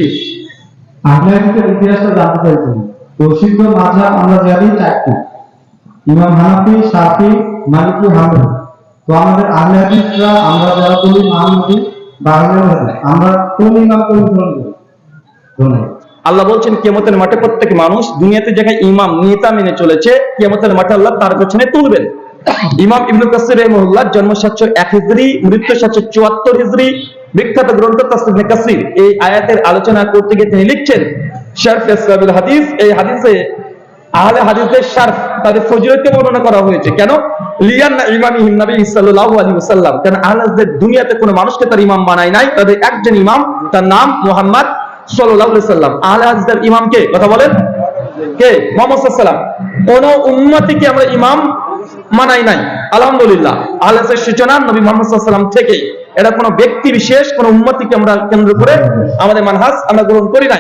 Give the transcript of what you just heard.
জি, আহলে হাদিসের ইতিহাসটা জানতে চাইছেন। প্রসিদ্ধ মাযহাব আমরা জানি চারটি, ইমাম হানাফি, শাফি, মালিকি, হাম্বলি। তো আমাদের আহলে হাদিসরা আমরা যারা বলি মাহমুদি বা আহলে হাদিস, আমরা কোন ইমামকে অনুসরণ করি? ধন্যবাদ। আল্লাহ বলছেন কিয়ামতের মাঠে প্রত্যেক মানুষ দুনিয়াতে যেখানে ইমাম নেতা মেনে চলেছে, কিয়ামতের মাঠে আল্লাহ তার পেছনে তুলবেন। ইমাম ইবনে কাসির রাহিমাহুল্লাহ জন্ম 701 হিজরি, মৃত্যু 774 হিজরি, বিখ্যাত গ্রন্থ তাফসীর ইবনে কাসির এই আয়াতের আলোচনা করতে গিয়ে তিনি লিখছেন শারফ আসবাবুল হাদিস, এই হাদিসে আহলে হাদিসদের শারফ তাদের ফজিলতকে বর্ণনা করা হয়েছে। কেন? লিয়ান্না ইমামিহিম নবী সাল্লাল্লাহু আলাইহি ওয়াসাল্লাম, কারণ আহলে হাদিসদের দুনিয়াতে কোনো মানুষকে তার ইমাম বানায় নাই, তাদের একজন ইমাম, তার নাম মুহাম্মদ সাল্লাল্লাহু আলাইহি ওয়াসাল্লাম। আহলে হাদিসদের ইমাম কে? কথা বলেন, কে? মুহাম্মদ সাল্লাল্লাহু আলাইহি ওয়াসাল্লাম। কোন উম্মতিকে আমরা ইমাম মানাই নাই। আলহামদুলিল্লাহ, আহলে হাদিসের সূচনা নবী মুহাম্মদ সাল্লাল্লাহু আলাইহি ওয়াসাল্লাম থেকে। এটা কোনো ব্যক্তি বিশেষ, কোনো উম্মতিকে আমরা কেন্দ্র করে আমাদের মানহাজ আমরা গ্রহণ করি নাই।